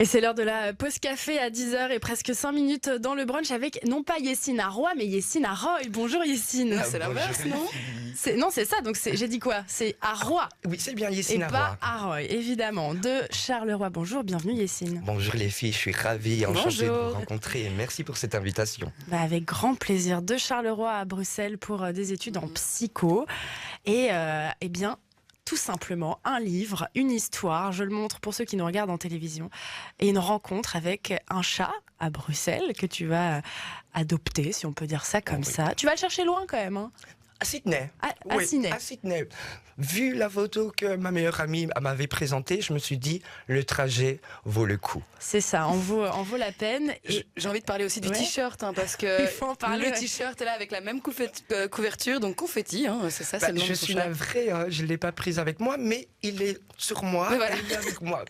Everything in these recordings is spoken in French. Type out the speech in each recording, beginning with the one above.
Et c'est l'heure de la pause café à 10h et presque 5 minutes dans le brunch avec non pas Yessine Aroy mais Yessine Aroy. Bonjour Yessine. C'est l'inverse, non? Non, c'est ça, donc j'ai dit quoi? C'est Aroy. Oui, c'est bien Yessine Et Aroy. pas Aroy, évidemment, de Charleroi. Bonjour, bienvenue Yessine. Bonjour les filles, je suis ravi, enchanté de Bonjour. vous rencontrer et merci pour cette invitation. Avec grand plaisir, de Charleroi à Bruxelles pour des études en psycho. Et eh bien, tout simplement, un livre, une histoire, je le montre pour ceux qui nous regardent en télévision, et une rencontre avec un chat à Bruxelles que tu vas adopter, si on peut dire ça comme ça. Tu vas le chercher loin quand même, hein? À Sydney. À Sydney. À Sydney. Vu la photo que ma meilleure amie m'avait présentée, je me suis dit, le trajet vaut le coup. C'est ça, en vaut la peine. Et j'ai envie de parler aussi du Ouais. t-shirt, hein, parce que Il faut en parler, le ouais. t-shirt est là avec la même couverture, donc confetti, hein, c'est ça, c'est le nom Je de son suis chat. navré, hein, je ne l'ai pas prise avec moi, mais il est sur moi, Mais voilà. et il est avec moi.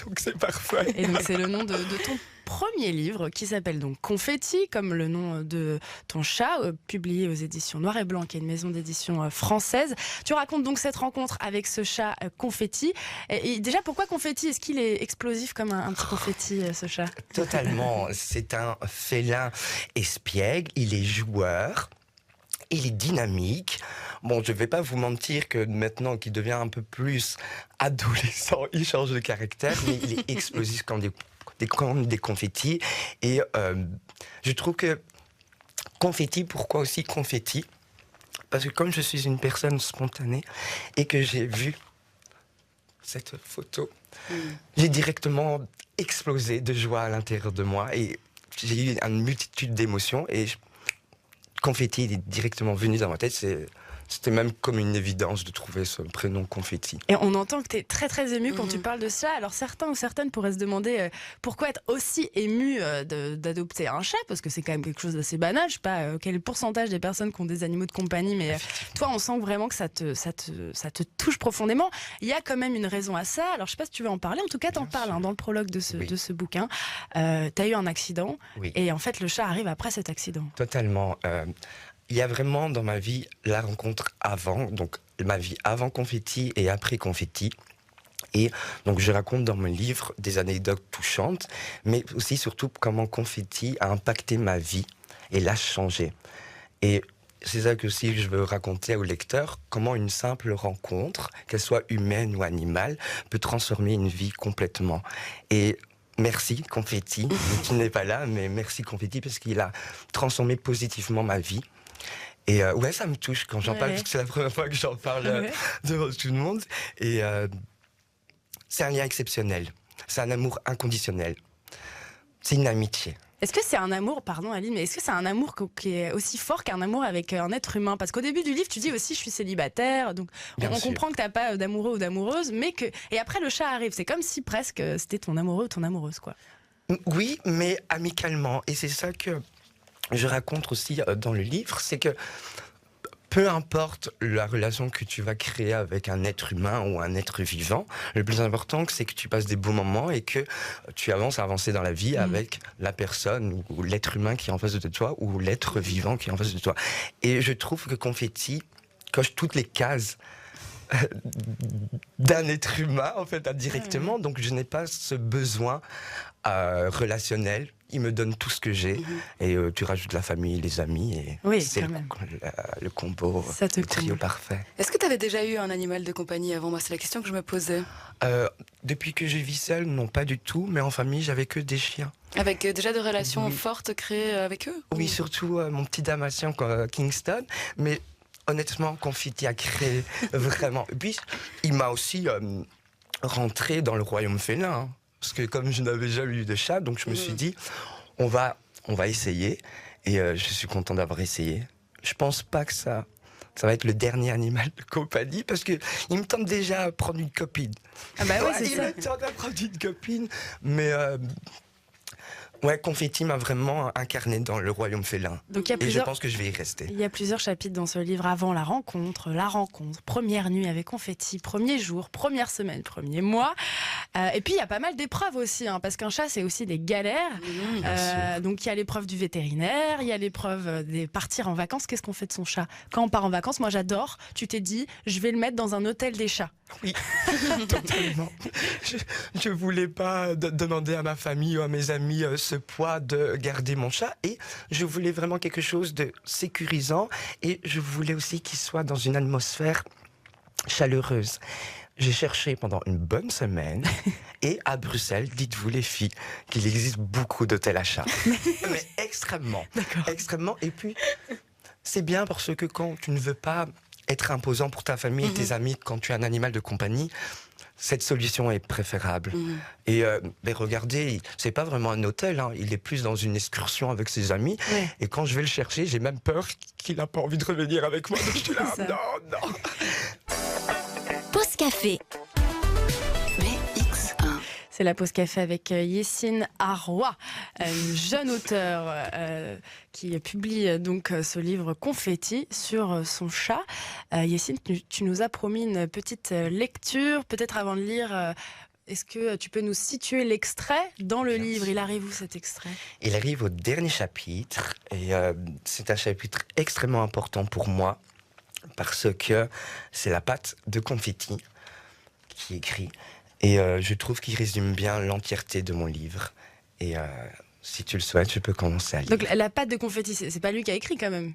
Donc c'est parfait. Et donc c'est le nom de ton premier livre qui s'appelle donc Confetti, comme le nom de ton chat, publié aux éditions Noir et Blanc, qui est une maison d'édition française. Tu racontes donc cette rencontre avec ce chat Confetti. Et déjà, pourquoi Confetti? Est-ce qu'il est explosif comme un petit confetti, ce chat? Totalement, c'est un félin espiègle, il est joueur. Il est dynamique. Bon, je ne vais pas vous mentir que maintenant qu'il devient un peu plus adolescent, il change de caractère, mais il est explosif comme des confettis. Et je trouve que confetti, pourquoi aussi confetti? Parce que comme je suis une personne spontanée et que j'ai vu cette photo, j'ai directement explosé de joie à l'intérieur de moi et j'ai eu une multitude d'émotions et Confetti est directement venu dans ma tête. C'était même comme une évidence de trouver ce prénom Confetti. Et on entend que tu es très très ému quand tu parles de ça. Alors certains ou certaines pourraient se demander pourquoi être aussi ému d'adopter un chat, parce que c'est quand même quelque chose d'assez banal. Je sais pas quel est le pourcentage des personnes qui ont des animaux de compagnie, mais toi on sent vraiment que ça te touche profondément. Il y a quand même une raison à ça. Alors je sais pas si tu veux en parler, en tout cas t'en parles dans le prologue de ce bouquin. T'as eu un accident, Oui. et en fait le chat arrive après cet accident. Totalement. Il y a vraiment dans ma vie la rencontre avant, donc ma vie avant Confetti et après Confetti. Et donc je raconte dans mon livre des anecdotes touchantes, mais aussi surtout comment Confetti a impacté ma vie et l'a changé. Et c'est ça que aussi je veux raconter aux lecteurs, comment une simple rencontre, qu'elle soit humaine ou animale, peut transformer une vie complètement. Et merci Confetti, qui n'est pas là, mais merci Confetti parce qu'il a transformé positivement ma vie. Et ouais, ça me touche quand j'en parle, parce que c'est la première fois que j'en parle devant tout le monde. Et c'est un lien exceptionnel. C'est un amour inconditionnel. C'est une amitié. Est-ce que c'est un amour, pardon Aline, mais est-ce que c'est un amour qui est aussi fort qu'un amour avec un être humain? Parce qu'au début du livre, tu dis aussi je suis célibataire, donc on comprend que t'as pas d'amoureux ou d'amoureuse, mais que... Et après le chat arrive, c'est comme si presque c'était ton amoureux ou ton amoureuse, quoi. Oui, mais amicalement. Et c'est ça que je raconte aussi dans le livre, c'est que peu importe la relation que tu vas créer avec un être humain ou un être vivant, le plus important, c'est que tu passes des beaux moments et que tu avances à avancer dans la vie avec la personne ou l'être humain qui est en face de toi ou l'être vivant qui est en face de toi. Et je trouve que Confetti coche toutes les cases d'un être humain, en fait, indirectement. Donc je n'ai pas ce besoin relationnel. Il me donne tout ce que j'ai. Et tu rajoutes la famille, les amis. Et Oui, c'est le combo, le trio parfait. Est-ce que tu avais déjà eu un animal de compagnie avant? Moi, c'est la question que je me posais. Depuis que je vis seule, non, pas du tout. Mais en famille, j'avais que des chiens. Avec déjà de relations fortes créées avec eux? Oui, surtout mon petit damasien Kingston. Mais honnêtement, Confetti a créé vraiment. Et puis, il m'a aussi rentré dans le royaume félin. Hein. Parce que comme je n'avais jamais eu de chat, donc je me suis dit, on va essayer. Et je suis content d'avoir essayé. Je pense pas que ça va être le dernier animal de compagnie, parce que il me tente déjà à prendre une copine. Ah bah ouais, c'est ça. Il me tente à prendre une copine, mais ouais, Confetti m'a vraiment incarné dans le royaume félin. Donc, et je pense que je vais y rester. Il y a plusieurs chapitres dans ce livre avant la rencontre, première nuit avec Confetti, premier jour, première semaine, premier mois. Et puis il y a pas mal d'épreuves aussi, hein, parce qu'un chat c'est aussi des galères. Donc il y a l'épreuve du vétérinaire, il y a l'épreuve de partir en vacances. Qu'est-ce qu'on fait de son chat quand on part en vacances? Moi j'adore. Tu t'es dit, je vais le mettre dans un hôtel des chats. Oui, totalement. Je voulais pas demander à ma famille ou à mes amis ce poids de garder mon chat, et je voulais vraiment quelque chose de sécurisant, et je voulais aussi qu'il soit dans une atmosphère chaleureuse. J'ai cherché pendant une bonne semaine, et à Bruxelles, dites-vous les filles, qu'il existe beaucoup d'hôtels à chats. Mais extrêmement. D'accord. Extrêmement. Et puis, c'est bien parce que quand tu ne veux pas être imposant pour ta famille et tes amis quand tu as un animal de compagnie, cette solution est préférable. Et mais regardez, c'est pas vraiment un hôtel, hein, il est plus dans une excursion avec ses amis. Ouais. Et quand je vais le chercher, j'ai même peur qu'il n'a pas envie de revenir avec moi. Donc je suis là, C'est ça. non. Pause café. C'est la pause café avec Yessine Arroy, une jeune auteure qui publie donc ce livre Confetti sur son chat. Yessine, tu nous as promis une petite lecture, peut-être avant de lire. Est-ce que tu peux nous situer l'extrait dans le livre? Il arrive où cet extrait? Il arrive au dernier chapitre, et c'est un chapitre extrêmement important pour moi, parce que c'est la patte de Confetti qui écrit. Et je trouve qu'il résume bien l'entièreté de mon livre. Et si tu le souhaites, je peux commencer à lire. Donc la pâte de confetti, c'est pas lui qui a écrit quand même.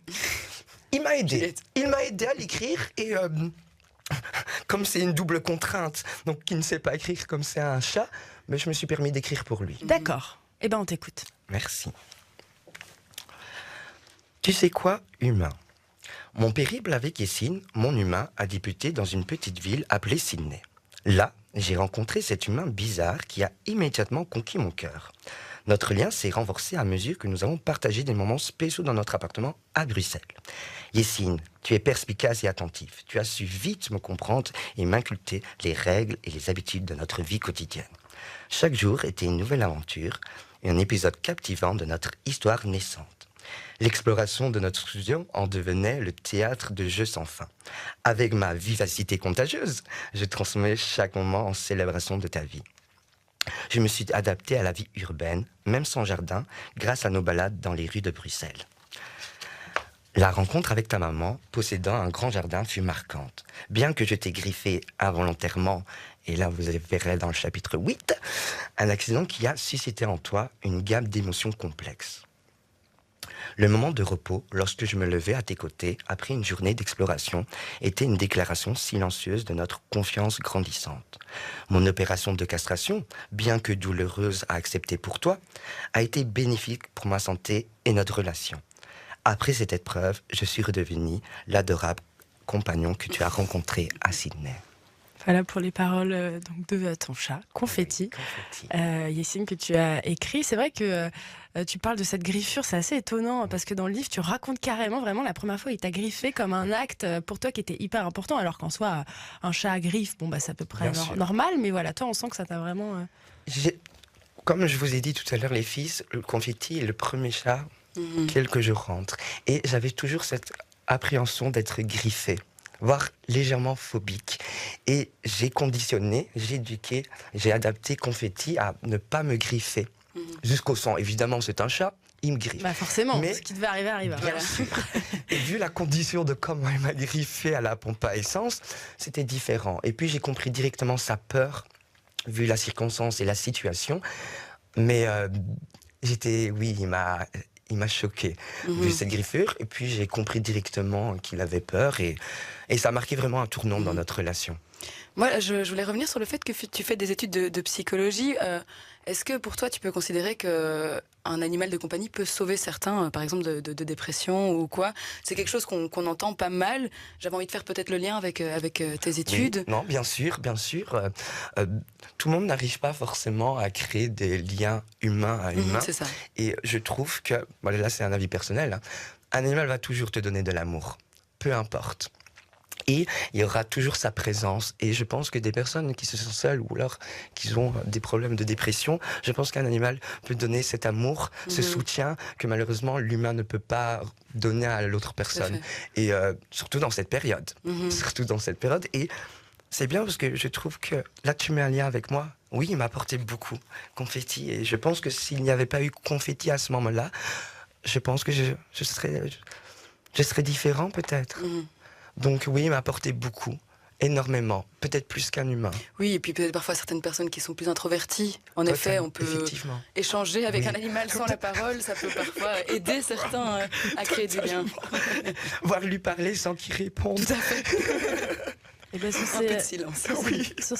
Il m'a aidé. Il m'a aidé à l'écrire, et comme c'est une double contrainte, donc qui ne sait pas écrire comme c'est un chat, mais je me suis permis d'écrire pour lui. D'accord. Eh ben on t'écoute. Merci. Tu sais quoi, humain? Mon périple avec Yessine, mon humain, a débuté dans une petite ville appelée Sydney. Là, j'ai rencontré cet humain bizarre qui a immédiatement conquis mon cœur. Notre lien s'est renforcé à mesure que nous avons partagé des moments spéciaux dans notre appartement à Bruxelles. Yessine, tu es perspicace et attentif. Tu as su vite me comprendre et m'inculquer les règles et les habitudes de notre vie quotidienne. Chaque jour était une nouvelle aventure et un épisode captivant de notre histoire naissante. L'exploration de notre fusion en devenait le théâtre de jeux sans fin. Avec ma vivacité contagieuse, je transmets chaque moment en célébration de ta vie. Je me suis adapté à la vie urbaine, même sans jardin, grâce à nos balades dans les rues de Bruxelles. La rencontre avec ta maman, possédant un grand jardin, fut marquante. Bien que je t'ai griffé involontairement, et là vous verrez dans le chapitre 8, un accident qui a suscité en toi une gamme d'émotions complexes. Le moment de repos, lorsque je me levais à tes côtés, après une journée d'exploration, était une déclaration silencieuse de notre confiance grandissante. Mon opération de castration, bien que douloureuse à accepter pour toi, a été bénéfique pour ma santé et notre relation. Après cette épreuve, je suis redevenu l'adorable compagnon que tu as rencontré à Sydney. Voilà pour les paroles donc de ton chat, Confetti. Confetti. Yessine, que tu as écrit. C'est vrai que tu parles de cette griffure, c'est assez étonnant parce que dans le livre, tu racontes carrément vraiment la première fois, il t'a griffé comme un acte pour toi qui était hyper important, alors qu'en soi, un chat à griffe, bon, bah, c'est à peu près normal, mais voilà, toi, on sent que ça t'a vraiment. Comme je vous ai dit tout à l'heure, les filles, le Confetti est le premier chat que je rentre. Et j'avais toujours cette appréhension d'être griffé, voire légèrement phobique. Et j'ai conditionné, j'ai éduqué, j'ai adapté Confetti à ne pas me griffer jusqu'au sang. Évidemment, c'est un chat, il me griffe. Bah forcément, mais ce qui devait arriver arrive. Bien sûr. Et vu la condition de comment il m'a griffé à la pompe à essence, c'était différent. Et puis j'ai compris directement sa peur, vu la circonstance et la situation. Mais il m'a choqué, vu cette griffure. Et puis j'ai compris directement qu'il avait peur. Et ça a marqué vraiment un tournant dans notre relation. Moi, je voulais revenir sur le fait que tu fais des études de psychologie. Est-ce que pour toi, tu peux considérer qu'un animal de compagnie peut sauver certains, par exemple, de dépression ou quoi? C'est quelque chose qu'on entend pas mal. J'avais envie de faire peut-être le lien avec tes études. Oui, non, bien sûr. Tout le monde n'arrive pas forcément à créer des liens humains à humains. C'est ça. Et je trouve que, là c'est un avis personnel, hein, un animal va toujours te donner de l'amour, peu importe. Et il y aura toujours sa présence. Et je pense que des personnes qui se sentent seules ou alors qui ont des problèmes de dépression, je pense qu'un animal peut donner cet amour, ce soutien que malheureusement l'humain ne peut pas donner à l'autre personne. Et surtout dans cette période. Surtout dans cette période. Et c'est bien parce que je trouve que là tu mets un lien avec moi Oui, il m'a apporté beaucoup, Confetti. Et je pense que s'il n'y avait pas eu Confetti à ce moment-là, je pense que je serais différent peut-être. Donc oui, il m'a apporté beaucoup, énormément, peut-être plus qu'un humain. Oui, et puis peut-être parfois certaines personnes qui sont plus introverties. En effet, on peut Effectivement. échanger avec Oui. un animal sans la parole, ça peut parfois aider certains à créer du lien. Voir lui parler sans qu'il réponde. Tout à fait. Et ben, Un peu de silence. sur